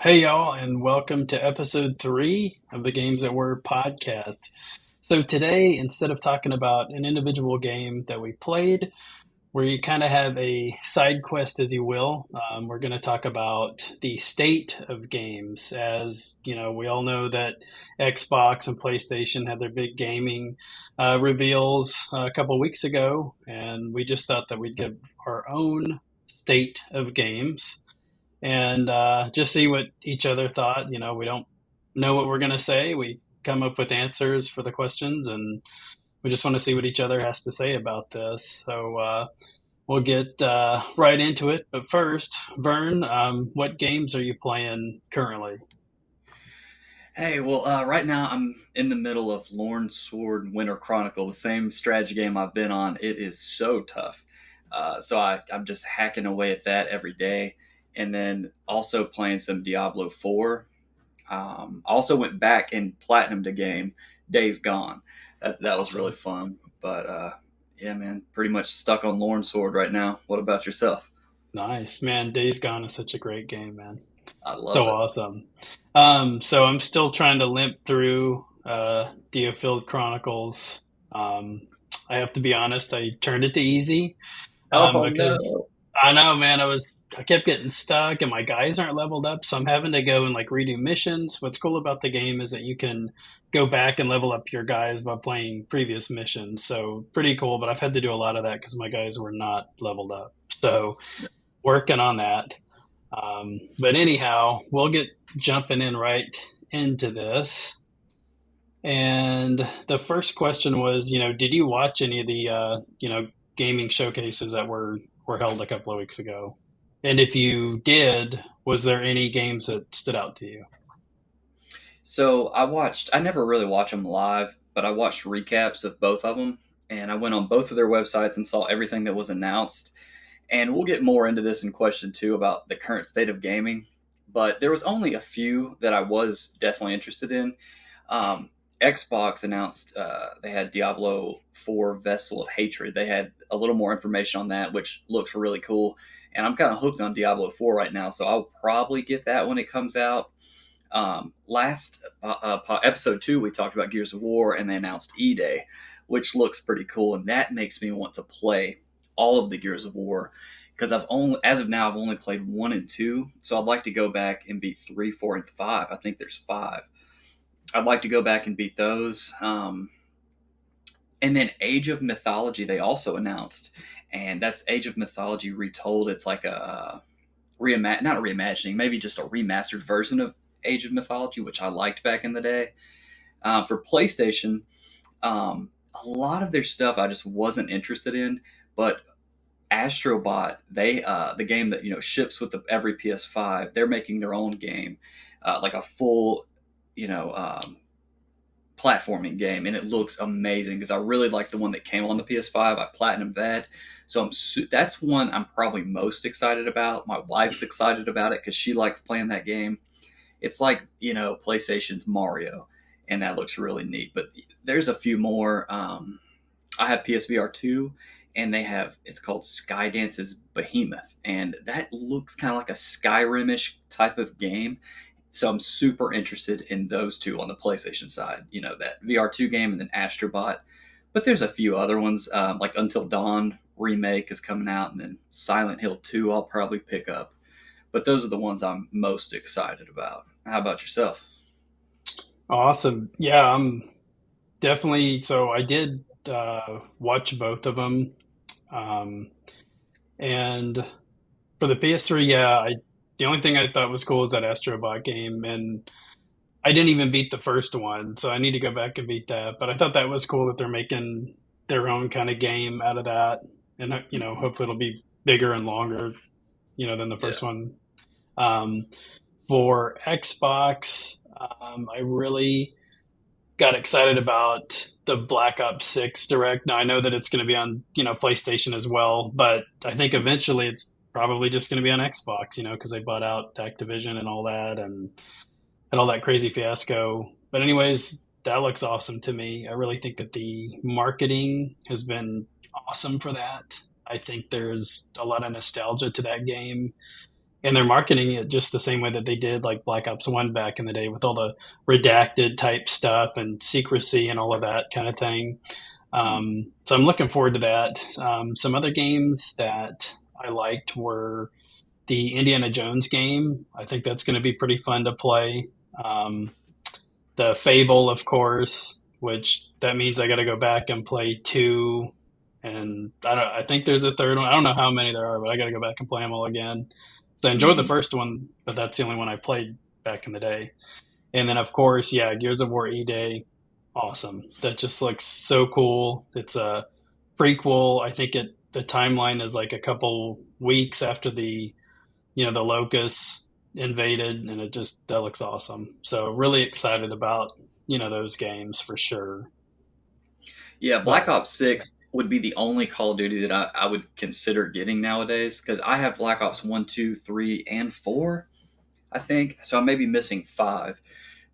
Hey, y'all, and welcome to episode 3 of the Games at Word podcast. So, today, instead of talking about an individual game that we played, where you kind of have a side quest, as you will, we're going to talk about the state of games. As you know, we all know that Xbox and PlayStation had their big gaming reveals a couple weeks ago, and we just thought that we'd give our own state of games and just see what each other thought. You know, we don't know what we're going to say. We come up with answers for the questions, and we just want to see what each other has to say about this. So we'll get right into it. But first, Vern, what games are you playing currently? Hey, well, right now I'm in the middle of Lorn Sword Winter Chronicle, the same strategy game I've been on. It is so tough. I'm just hacking away at that every day. And then also playing some Diablo 4. Also went back and platinumed a game, Days Gone. That was really Awesome. fun. But yeah, man, pretty much stuck on Lorn Sword right now. What about yourself? Nice. Man, Days Gone is such a great game, man. I love So it. awesome. So I'm still trying to limp through Diofield Chronicles. Um, I have to be honest, I turned it to easy Oh, because no. I know, man, I kept getting stuck and my guys aren't leveled up, so I'm having to go and like redo missions. What's cool about the game is that you can go back and level up your guys by playing previous missions. So pretty cool, but I've had to do a lot of that because my guys were not leveled up. So working on that. But anyhow, we'll get jumping in right into this. And the first question was, did you watch any of the, gaming showcases that were held a couple of weeks ago? And if you did, was there any games that stood out to you? I never really watch them live, but I watched recaps of both of them. And I went on both of their websites and saw everything that was announced. And we'll get more into this in question two about the current state of gaming. But there was only a few that I was definitely interested in. Um, Xbox announced they had Diablo 4 Vessel of Hatred. They had a little more information on that, which looks really cool. And I'm kind of hooked on Diablo 4 right now, so I'll probably get that when it comes out. Last episode 2, we talked about Gears of War, and they announced E Day, which looks pretty cool, and that makes me want to play all of the Gears of War because as of now, I've only played 1 and 2, so I'd like to go back and beat 3, 4, and 5. I think there's 5. I'd like to go back and beat those. And then Age of Mythology, they also announced, and that's Age of Mythology retold. It's like a not a reimagining, maybe just a remastered version of Age of Mythology, which I liked back in the day. For PlayStation, a lot of their stuff I just wasn't interested in, but Astrobot, the game that ships with every PS5, they're making their own game, like a full you know platforming game, and it looks amazing because I really like the one that came on the PS5. I platinumed that, so that's one I'm probably most excited about. My wife's excited about it because she likes playing that game. It's like PlayStation's Mario, and that looks really neat. But there's a few more. I have PSVR 2, and it's called Skydance's Behemoth, and that looks kind of like a Skyrim-ish type of game. So I'm super interested in those two on the PlayStation side. That VR2 game and then Astrobot. But there's a few other ones, like Until Dawn remake is coming out, and then Silent Hill 2 I'll probably pick up. But those are the ones I'm most excited about. How about yourself? Awesome. Yeah, I'm definitely. So I did watch both of them. Um, and for the PS3, yeah, the only thing I thought was cool is that Astrobot game, and I didn't even beat the first one, so I need to go back and beat that. But I thought that was cool that they're making their own kind of game out of that, and Mhm. hopefully it'll be bigger and longer, than the Yeah. first one. Um, for Xbox, I really got excited about the Black Ops 6 Direct. Now I know that it's going to be on, PlayStation as well, but I think eventually it's probably just going to be on Xbox, because they bought out Activision and all that and all that crazy fiasco. But anyways, that looks awesome to me. I really think that the marketing has been awesome for that. I think there's a lot of nostalgia to that game. and they're marketing it just the same way that they did like Black Ops 1 back in the day with all the redacted type stuff and secrecy and all of that kind of thing. So I'm looking forward to that. Some other games that I liked were the Indiana Jones game. I think that's going to be pretty fun to play. Um, the Fable, of course, which that means I got to go back and play two. And I think there's a third one. I don't know how many there are, but I got to go back and play them all again. So I enjoyed the Mm-hmm. first one, but that's the only one I played back in the day. And then, of course, yeah, Gears of War E Day, awesome. That just looks so cool. It's a prequel. I think the timeline is like a couple weeks after the locusts invaded, and it just that looks awesome. So really excited about those games for sure. Yeah, Black But Ops 6 would be the only Call of Duty that I would consider getting nowadays because I have Black Ops 1, 2, 3, and 4, I think. So I may be missing 5.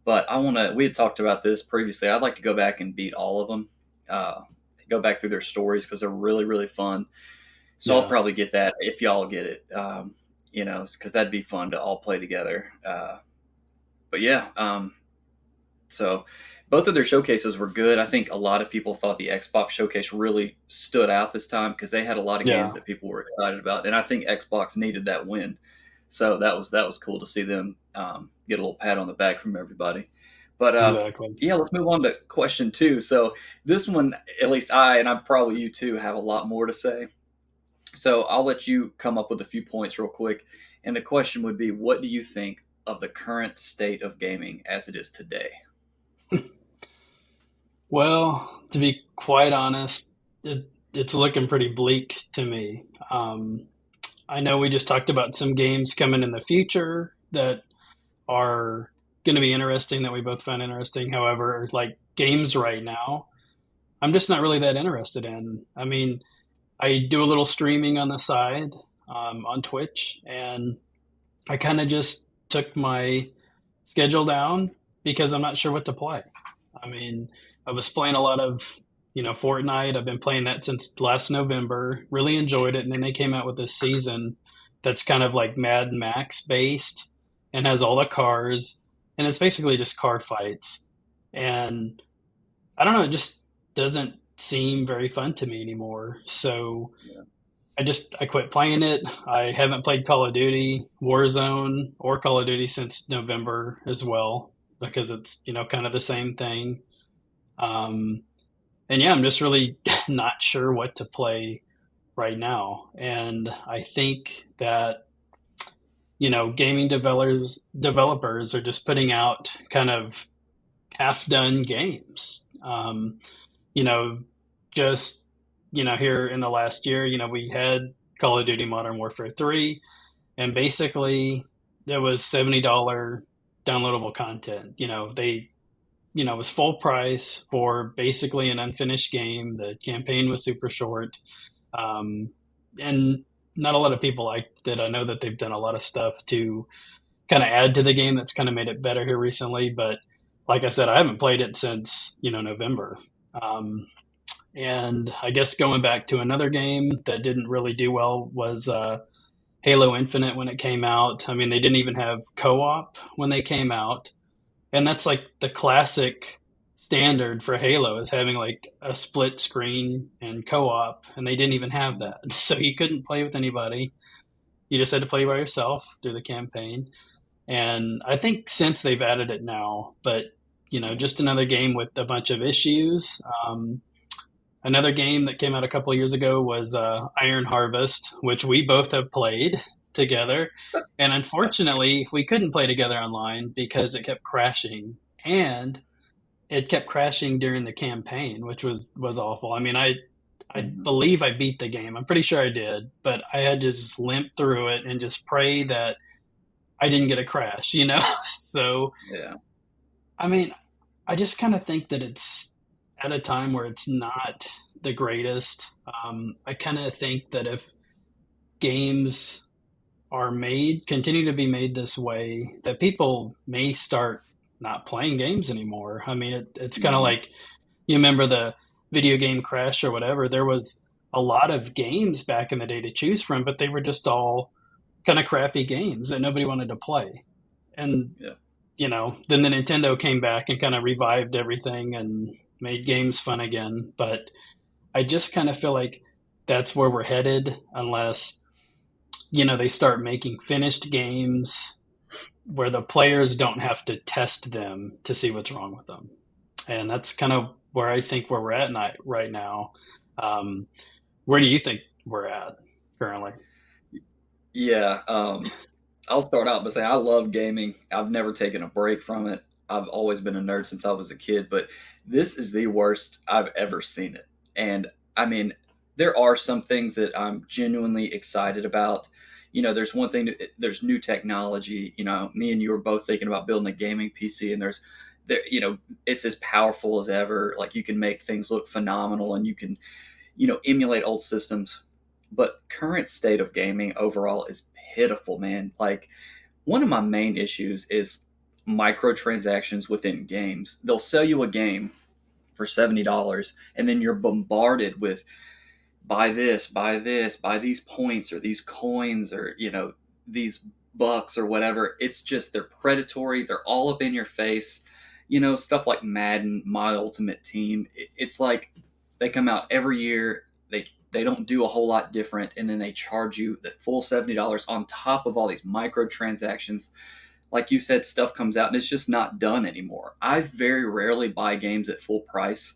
But we had talked about this previously. I'd like to go back and beat all of them, uh, go back through their stories because they're really, really fun. So I'll yeah, probably get that if y'all get it, because that'd be fun to all play together. But yeah, so both of their showcases were good. I think a lot of people thought the Xbox showcase really stood out this time because they had a lot of games yeah, that people were excited about, and I think Xbox needed that win. So that was cool to see them get a little pat on the back from everybody. But exactly. yeah, let's move on to question two. So this one, at least I and I'm probably you too, have a lot more to say. So I'll let you come up with a few points real quick. And the question would be, what do you think of the current state of gaming as it is today? Well, to be quite honest, it's looking pretty bleak to me. I know we just talked about some games coming in the future that are going to be interesting that we both find interesting. However, like games right now, I'm just not really that interested in. I mean, I do a little streaming on the side on Twitch, and I kind of just took my schedule down because I'm not sure what to play. I mean, I was playing a lot of Fortnite. I've been playing that since last November. Really enjoyed it, and then they came out with this season that's kind of like Mad Max based and has all the cars, and it's basically just car fights. And I don't know, it just doesn't seem very fun to me anymore. So Yeah. I quit playing it. I haven't played Call of Duty, Warzone, or Call of Duty since November as well because it's kind of the same thing. Um, and yeah, I'm just really not sure what to play right now. And I think that gaming developers are just putting out kind of half done games. You know, just here in the last year, we had Call of Duty Modern Warfare 3, and basically there was $70 downloadable content. It was full price for basically an unfinished game. The campaign was super short, um, and not a lot of people liked it. I know that they've done a lot of stuff to kind of add to the game that's kind of made it better here recently, but like I said, I haven't played it since November. Um, and I guess going back to another game that didn't really do well was Halo Infinite when it came out. I mean, they didn't even have co-op when they came out, and that's like the classic standard for Halo is having like a split screen and co-op, and they didn't even have that. So you couldn't play with anybody. You just had to play by yourself through the campaign. And I think since they've added it now, but just another game with a bunch of issues. Another game that came out a couple of years ago was Iron Harvest, which we both have played together. And unfortunately, we couldn't play together online because it kept crashing, and it kept crashing during the campaign, which was awful. I mean, I Mhm. believe I beat the game. I'm pretty sure I did, but I had to just limp through it and just pray that I didn't get a crash. So, Yeah. I mean, I just kind of think that it's at a time where it's not the greatest. I kind of think that if games are continue to be made this way, that people may start not playing games anymore. I mean, it's kind of Mhm. like you remember the video game crash or whatever. There was a lot of games back in the day to choose from, but they were just all kind of crappy games that nobody wanted to play. And, Yeah. then the Nintendo came back and kind of revived everything and made games fun again. But I just kind of feel like that's where we're headed unless, they start making finished games where the players don't have to test them to see what's wrong with them. And that's kind of where I think where we're at right now. Um, where do you think we're at currently? Yeah. I'll start out by saying I love gaming. I've never taken a break from it. I've always been a nerd since I was a kid, but this is the worst I've ever seen it. And I mean, there are some things that I'm genuinely excited about. There's one thing, there's new technology. Me and you are both thinking about building a gaming PC, and it's as powerful as ever. Like, you can make things look phenomenal, and you can, emulate old systems. But current state of gaming overall is pitiful, man. Like, one of my main issues is microtransactions within games. They'll sell you a game for $70, and then you're bombarded with buy this, buy these points or these coins or these bucks or whatever. It's just, they're predatory. They're all up in your face. Stuff like Madden, My Ultimate Team. It's like they come out every year. They don't do a whole lot different, and then they charge you the full $70 on top of all these microtransactions. Like you said, stuff comes out and it's just not done anymore. I very rarely buy games at full price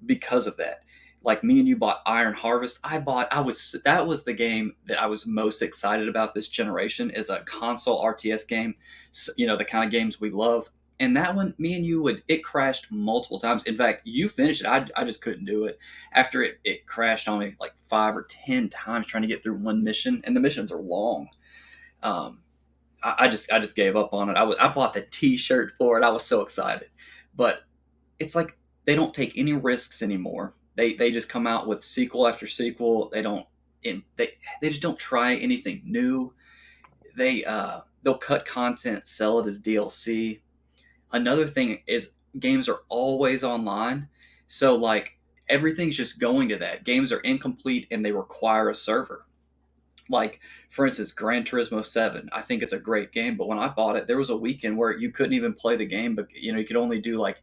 because of that. Like, me and you bought Iron Harvest. That was the game that I was most excited about this generation, as a console RTS game. The kind of games we love. And that one, me and you it crashed multiple times. In fact, you finished it. I just couldn't do it. After it crashed on me like 5 or 10 times trying to get through one mission, and the missions are long. Um, I just gave up on it. I bought the T-shirt for it. I was so excited, but it's like they don't take any risks anymore. They just come out with sequel after sequel. They just don't try anything new. They'll cut content, sell it as DLC. Another thing is, games are always online, so like everything's just going to that. Games are incomplete and they require a server. Like, for instance, Gran Turismo 7. I think it's a great game, but when I bought it, there was a weekend where you couldn't even play the game, but you could only do like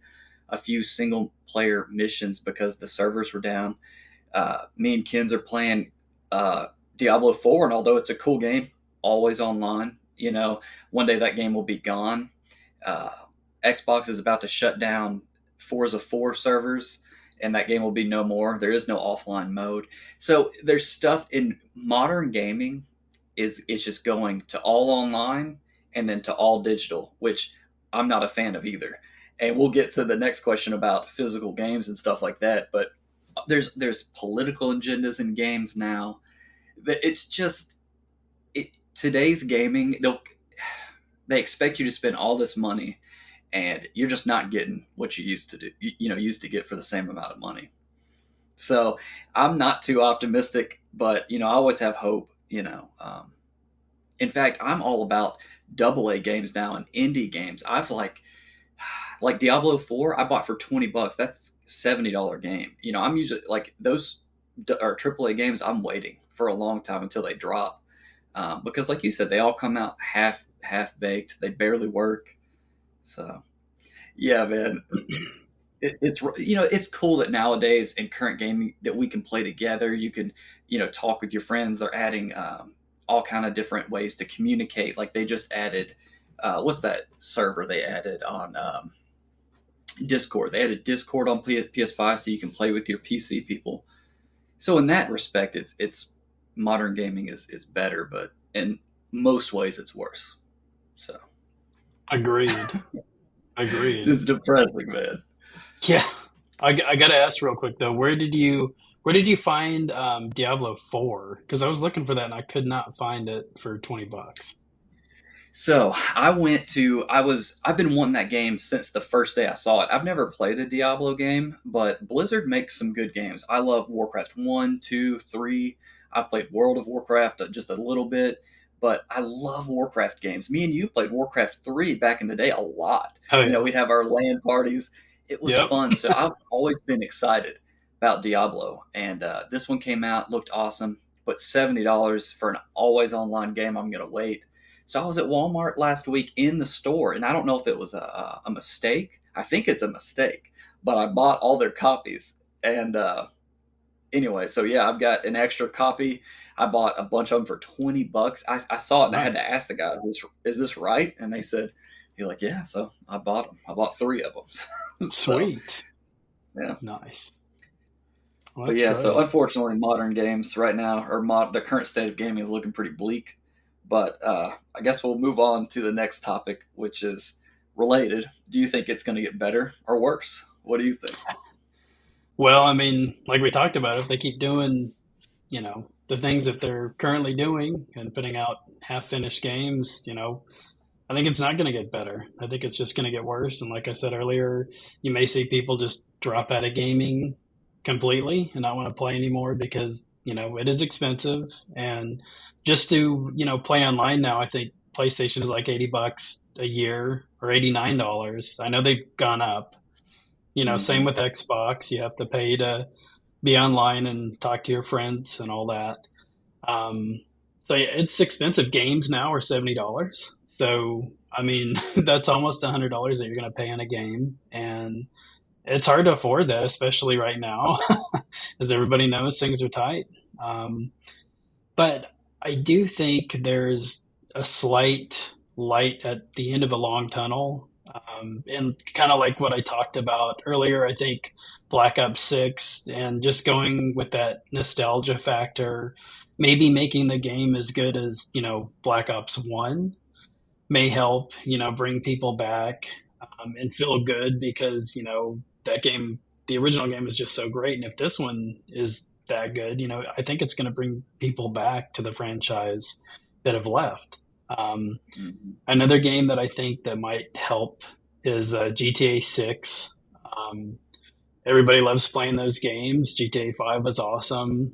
a few single player missions because the servers were down. Me and Kens are playing Diablo 4, and although it's a cool game, always online. One day that game will be gone. Uh, Xbox is about to shut down Forza 4 servers, and that game will be no more. There is no offline mode. So there's stuff in modern gaming is just going to all online and then to all digital, which I'm not a fan of either. And we'll get to the next question about physical games and stuff like that. But there's political agendas in games now. It's just today's gaming. They expect you to spend all this money, and you're just not getting what you used to do. Used to get for the same amount of money. So I'm not too optimistic, but I always have hope. In fact, I'm all about double A games now and indie games. I've like Diablo 4, I bought for $20. That's $70 game. I'm usually like those or triple A games. I'm waiting for a long time until they drop, because, like you said, they all come out half baked. They barely work. So, yeah, man, it's cool that nowadays in current gaming that we can play together. You can talk with your friends. They're adding all kind of different ways to communicate. Like, they just added what's that server they added on Discord? They added Discord on PS5 so you can play with your PC people. So in that respect, it's modern gaming is better, but in most ways it's worse. So Agreed. Agreed. it's depressing, man. Yeah. I got to ask real quick though, where did you find Diablo 4? Because I was looking for that and I could not find it for $20. So I've been wanting that game since the first day I saw it. I've never played a Diablo game, but Blizzard makes some good games. I love Warcraft 1, 2, 3. I've played World of Warcraft just a little bit, but I love Warcraft games. Me and you played Warcraft 3 back in the day a lot. Oh yeah. We'd have our LAN parties. It was Yep. fun. So I've always been excited about Diablo. And this one came out, looked awesome. but $70 for an always online game, I'm going to wait. So I was at Walmart last week in the store, and I don't know if it was a mistake. I think it's a mistake, but I bought all their copies. And anyway, so yeah, I've got an extra copy. I bought a bunch of them for $20. I saw it and I had to Nice. ask the guy, "Is this right?" And they said, "He's like, yeah." So I bought them. I bought three of them. So Sweet. yeah. Nice. Well, But that's yeah, so great. unfortunately, modern games right now, or the current state of gaming is looking pretty bleak. But I guess we'll move on to the next topic, which is related. Do you think it's going to get better or worse? What do you think? Well, I mean, like we talked about, if they keep doing, the things that they're currently doing and putting out half-finished games, I think it's not going to get better. I think it's just going to get worse. And like I said earlier, you may see people just drop out of gaming completely and not want to play anymore because, it is expensive. And just to, play online now, I think PlayStation is like $80 a year or $89. I know they've gone up. Same Hmm. with Xbox. You have to pay to be online and talk to your friends and all that. Um, so yeah, it's expensive. Games now are $70. So I mean, that's almost $100 that you're going to pay on a game, and it's hard to afford that, especially right now, as everybody knows things are tight. Um, but I do think there's a slight light at the end of a long tunnel. And kind of like what I talked about earlier, I think Black Ops 6 and just going with that nostalgia factor, maybe making the game as good as, Black Ops 1 may help, bring people back and feel good because, that game, the original game is just so great. And if this one is that good, I think it's going to bring people back to the franchise that have left. Um, Hmm. Another game that I think that might help is GTA 6. Um, Everybody loves playing those games. GTA 5 was awesome.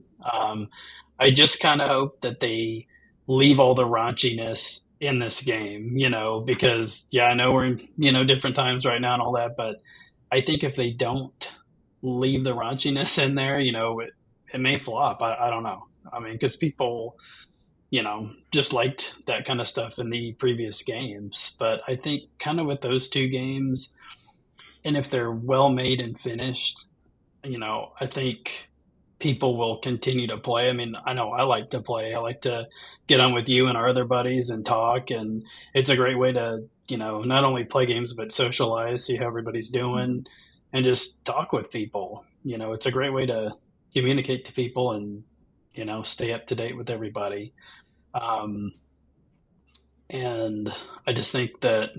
I just kind of hope that they leave all the raunchiness in this game, because, yeah, I know we're in, different times right now and all that, but I think if they don't leave the raunchiness in there, it may flop. I don't know. I mean, because people, just liked that kind of stuff in the previous games. But I think kind of with those two games, and if they're well made and finished, I think people will continue to play. I mean, I know I like to play. I like to get on with you and our other buddies and talk, and it's a great way to, not only play games but socialize, see how everybody's doing, and just talk with people. It's a great way to communicate to people and, stay up to date with everybody. Um, and I just think that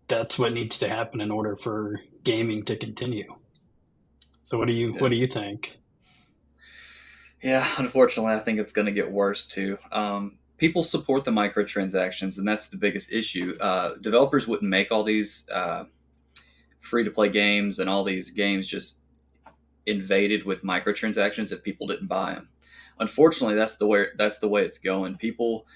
that's what needs to happen in order for gaming to continue. So what Yeah. do you think? Yeah, unfortunately, I think it's going to get worse too. People support the microtransactions, and that's the biggest issue. Developers wouldn't make all these free to play games and all these games just invaded with microtransactions if people didn't buy them. Unfortunately, that's the way it's going. People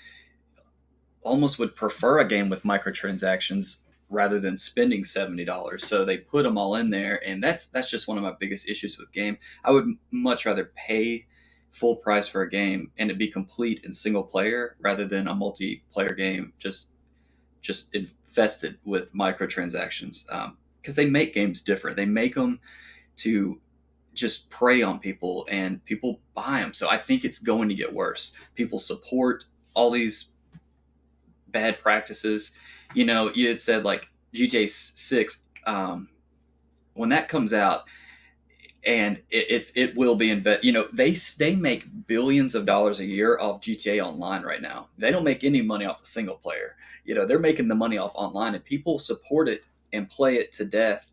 almost would prefer a game with microtransactions rather than spending $70. So they put them all in there, and that's just one of my biggest issues with game. I would much rather pay full price for a game and it be complete in single player rather than a multiplayer game just infested with microtransactions. Because they make games different. They make them to just prey on people, and people buy them. So I think it's going to get worse. People support all these bad practices. You had said like GTA 6, when that comes out, and it will be they make billions of dollars a year off GTA Online right now. They don't make any money off the single player. They're making the money off online, and people support it and play it to death.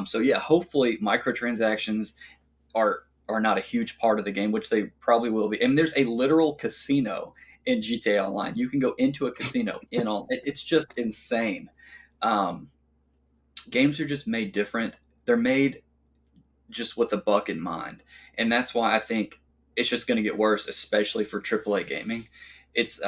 So yeah, hopefully microtransactions are not a huge part of the game, which they probably will be. And there's a literal casino in GTA Online. You can go into a casino in all. It's just insane. Um, Games are just made different. They're made just with a buck in mind, and that's why I think it's just going to get worse, especially for AAA gaming. It's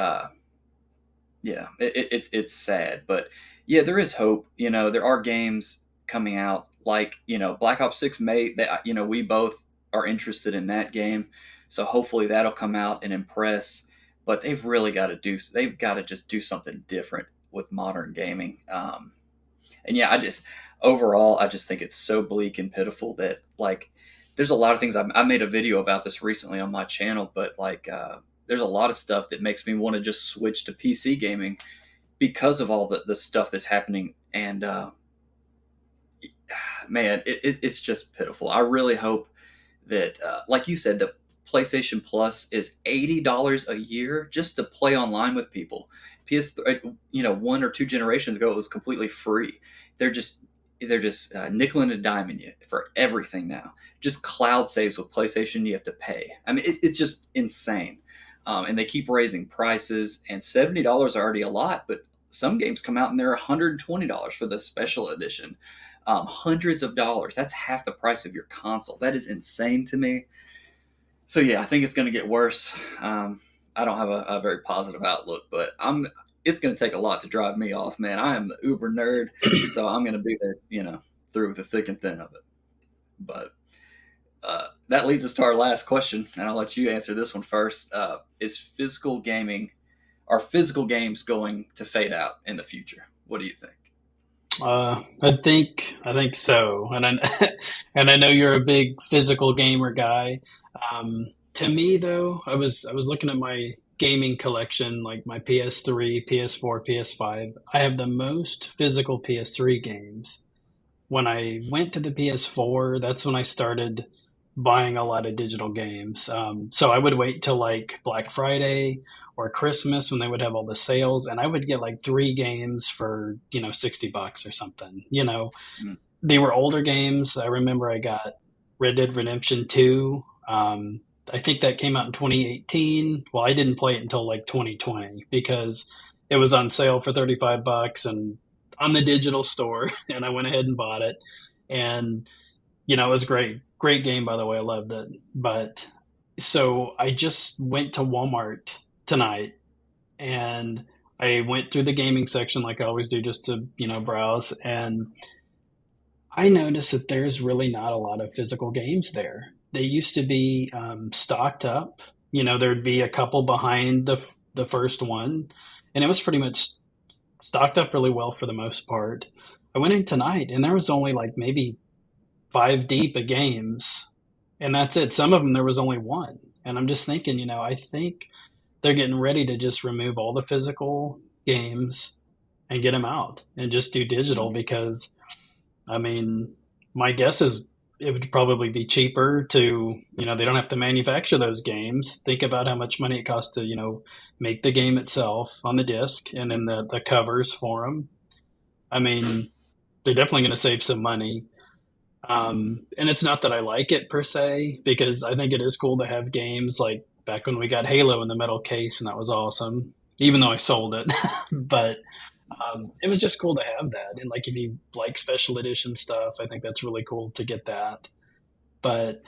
yeah, it's sad, but yeah, there is hope. There are games coming out like Black Ops 6 may that we both are interested in that game. So hopefully that'll come out and impress. But they've got to just do something different with modern gaming. And yeah, overall, I just think it's so bleak and pitiful that like there's a lot of things. I made a video about this recently on my channel, but there's a lot of stuff that makes me want to just switch to PC gaming because of all the stuff that's happening. And man, it's just pitiful. I really hope that, like you said, the PlayStation Plus is $80 a year just to play online with people. PS3, 1 or 2 generations ago, it was completely free. They're just nickel and diming you for everything now. Just cloud saves with PlayStation, you have to pay. I mean, it's just insane. And they keep raising prices, and $70 are already a lot, but some games come out and they're $120 for the special edition. Hundreds of dollars. That's half the price of your console. That is insane to me. So yeah, I think it's going to get worse. I don't have a very positive outlook, but It's going to take a lot to drive me off, man. I am the uber nerd, so I'm going to be there, through the thick and thin of it. But that leads us to our last question, and I'll let you answer this one first. Is physical gaming, are physical games going to fade out in the future? What do you think? I think so, and and I know you're a big physical gamer guy. To me, though, I was looking at my gaming collection, like my PS3, PS4, PS5. I have the most physical PS3 games. When I went to the PS4, that's when I started buying a lot of digital games. So I would wait till like Black Friday or Christmas when they would have all the sales, and I would get like 3 games for $60 or something. Mm, They were older games. I remember I got Red Dead Redemption 2. I think that came out in 2018. Well, I didn't play it until like 2020 because it was on sale for $35 and on the digital store, and I went ahead and bought it. And it was great. Great game, by the way. I loved it. But so I just went to Walmart tonight and I went through the gaming section like I always do just to, browse. And I noticed that there's really not a lot of physical games there. They used to be stocked up. There'd be a couple behind the first one, and it was pretty much stocked up really well for the most part. I went in tonight, and there was only like maybe 5 deep of games, and that's it. Some of them there was only one, and I'm just thinking, I think they're getting ready to just remove all the physical games and get them out and just do digital mm, because I mean, my guess is it would probably be cheaper to, they don't have to manufacture those games. Think about how much money it costs to, make the game itself on the disc and then the covers for them. I mean, they're definitely going to save some money. And it's not that I like it per se, because I think it is cool to have games like back when we got Halo in the metal case, and that was awesome, even though I sold it. But it was just cool to have that. And like if you like special edition stuff, I think that's really cool to get that. But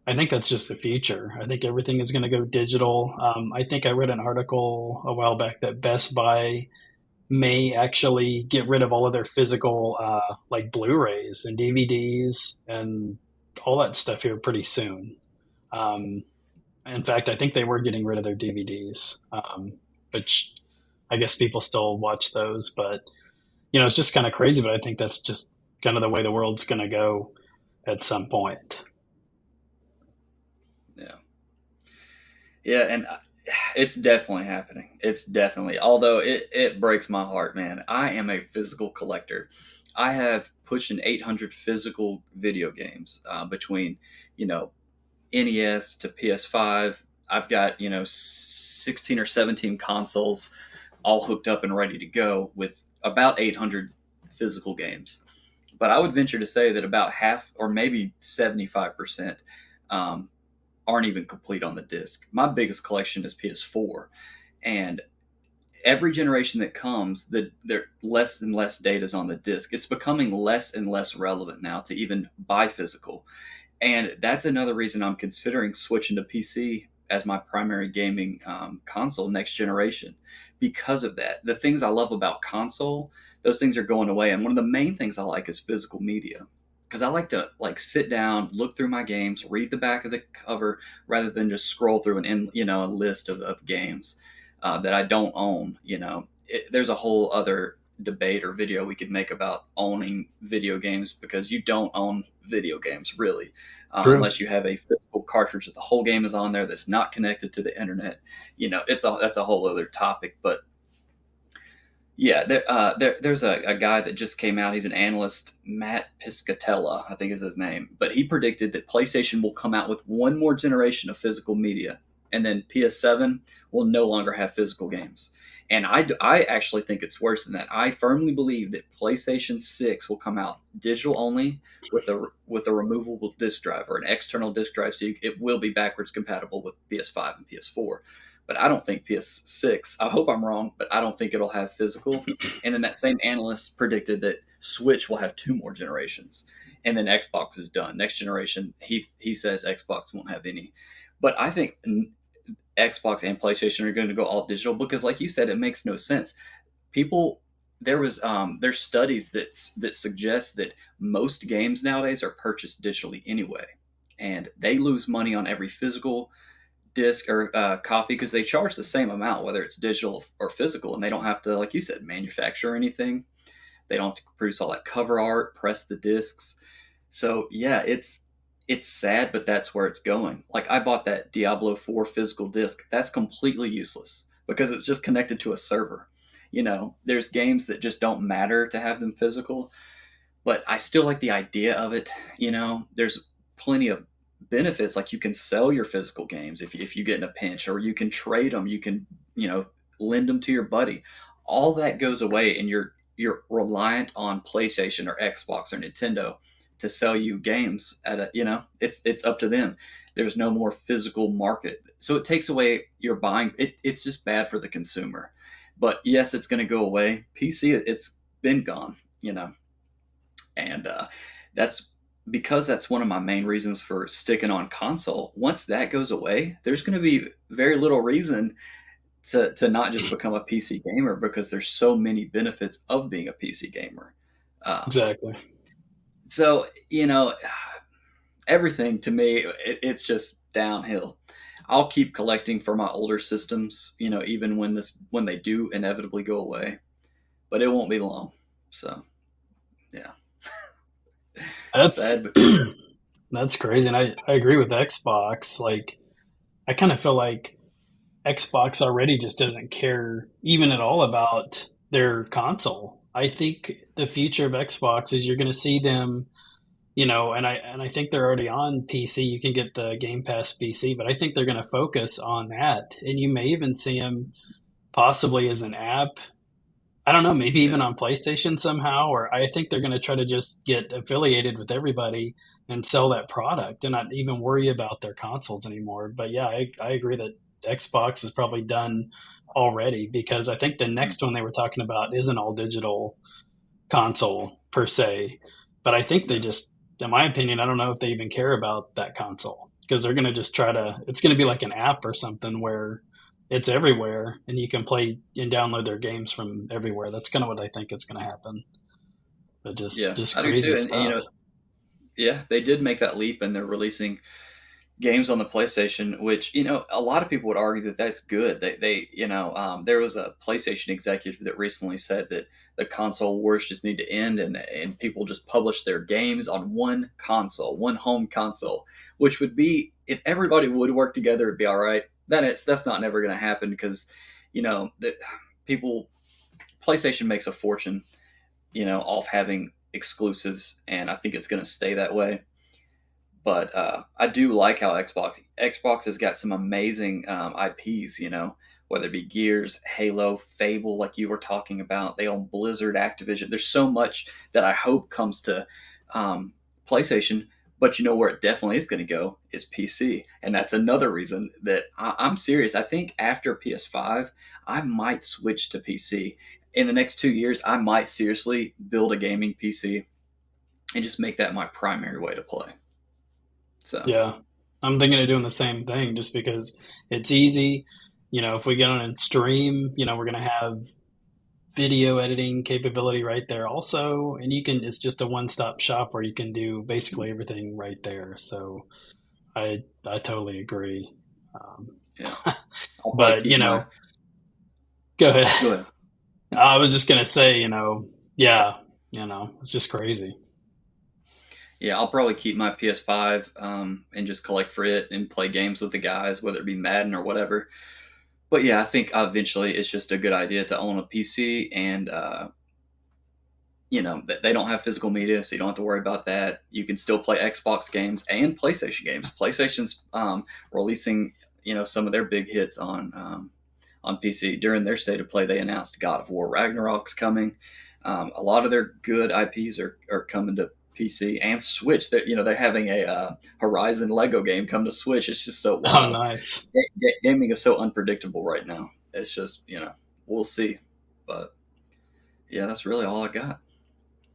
I think that's just the future. I think everything is going to go digital. I think I read an article a while back that Best Buy may actually get rid of all of their physical, like Blu-rays and DVDs and all that stuff here pretty soon. Um, in fact, I think they were getting rid of their DVDs, which I guess people still watch those. But it's just kind of crazy. But I think that's just kind of the way the world's going to go at some point. yeah. Yeah, and it's definitely happening. It's definitely, although it breaks my heart, man. I am a physical collector. I have pushing 800 physical video games between, you know, NES to PS5. I've got, 16 or 17 consoles all hooked up and ready to go with about 800 physical games. But I would venture to say that about half or maybe 75% um, aren't even complete on the disc. My biggest collection is PS4, and every generation that comes, there less and less data is on the disc. It's becoming less and less relevant now to even buy physical, and that's another reason I'm considering switching to PC as my primary gaming console next generation. Because of that, the things I love about console, those things are going away, and one of the main things I like is physical media. because I like to like sit down, look through my games, read the back of the cover rather than just scroll through a list of games that I don't own. There's a whole other debate or video we could make about owning video games because you don't own video games really, True. unless you have a physical cartridge that the whole game is on there that's not connected to the internet. That's a whole other topic, but yeah, there's a guy that just came out. He's an analyst, Matt Piscatella, I think is his name. But he predicted that PlayStation will come out with one more generation of physical media, and then PS7 will no longer have physical games. And I actually think it's worse than that. I firmly believe that PlayStation 6 will come out digital only with a removable disc drive or an external disc drive, so it will be backwards compatible with PS5 and PS4, but I don't think PS6. I hope I'm wrong, but I don't think it'll have physical. And then that same analyst predicted that Switch will have two more generations, and then Xbox is done. Next generation, he says Xbox won't have any, but I think Xbox and PlayStation are going to go all digital because, like you said, it makes no sense. People, there's studies that suggest that most games nowadays are purchased digitally anyway, and they lose money on every physical disc or copy because they charge the same amount whether it's digital or physical, and they don't have to, like you said, manufacture anything. They don't have to produce all that cover art, press the discs. So yeah, it's sad, but that's where it's going. Like I bought that Diablo 4 physical disc. That's completely useless because it's just connected to a server. There's games that just don't matter to have them physical, but I still like the idea of it. There's plenty of benefits, like you can sell your physical games if you get in a pinch, or you can trade them, you can lend them to your buddy. All that goes away, and you're reliant on PlayStation or Xbox or Nintendo to sell you games at it's up to them. There's no more physical market, so it takes away your buying. It's just bad for the consumer. But yes, it's going to go away. PC, it's been gone. And that's because that's one of my main reasons for sticking on console. Once that goes away, there's going to be very little reason to not just become a PC gamer because there's so many benefits of being a PC gamer. Um, Exactly. so everything to me, it's just downhill. I'll keep collecting for my older systems, even when they do inevitably go away, but it won't be long. So yeah, That's sad but true. that's crazy. And I agree with Xbox. Like I kind of feel like Xbox already just doesn't care even at all about their console. I think the future of Xbox is you're going to see them, and I think they're already on PC. You can get the Game Pass PC, but I think they're going to focus on that. And you may even see them possibly as an app. I don't know, maybe even Yeah. on PlayStation somehow, or I think they're going to try to just get affiliated with everybody and sell that product and not even worry about their consoles anymore. But yeah, I agree that Xbox is probably done already because I think the Mm. next one they were talking about is an all digital console per se. But I think they Yeah. just, in my opinion, I don't know if they even care about that console because they're going to just try to, it's going to be like an app or something where it's everywhere and you can play and download their games from everywhere. That's kind of what I think is going to happen. But just, Yeah, just I do crazy too. And stuff. yeah, they did make that leap, and they're releasing games on the PlayStation, which a lot of people would argue that that's good. There was a PlayStation executive that recently said that the console wars just need to end, and people just publish their games on one console, one home console, which would be, if everybody would work together, it'd be all right. Then that's not never going to happen because that people PlayStation makes a fortune off having exclusives, and I think it's going to stay that way. But I do like how Xbox has got some amazing IPs. Whether it be Gears, Halo, Fable, like you were talking about. They own Blizzard, Activision. There's so much that I hope comes to PlayStation. But where it definitely is going to go is PC, and that's another reason that I'm serious. I think after PS5, I might switch to PC. In the next 2 years, I might seriously build a gaming PC and just make that my primary way to play. So Yeah. I'm thinking of doing the same thing just because it's easy. If we get on and stream, we're going to have video editing capability right there also, and it's just a one-stop shop where you can do basically everything right there. So I totally agree. Um, Yeah, I'll probably but keep my. go ahead. Go ahead. I was just gonna say, yeah, it's just crazy. Yeah, I'll probably keep my PS5 and just collect for it and play games with the guys, whether it be Madden or whatever. But yeah, I think eventually it's just a good idea to own a PC, and they don't have physical media, so you don't have to worry about that. You can still play Xbox games and PlayStation games. PlayStation's releasing some of their big hits on PC. During their state of play, they announced God of War Ragnarok's coming. A lot of their good IPs are coming to PC and Switch. They're having a Horizon Lego game come to Switch. It's just so Oh, wild. nice. Gaming is so unpredictable right now. It's just we'll see. But yeah, that's really all I got.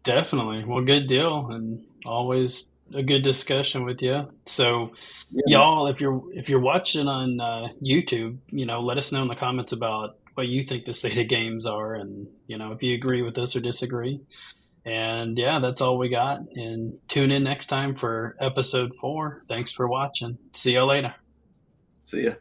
Definitely. Well, good deal, and always a good discussion with you. So, Yeah, man. y'all, if you're watching on YouTube, let us know in the comments about what you think the state of games are, and if you agree with us or disagree. And yeah, that's all we got. And tune in next time for episode 4. Thanks for watching. See y'all later. See ya.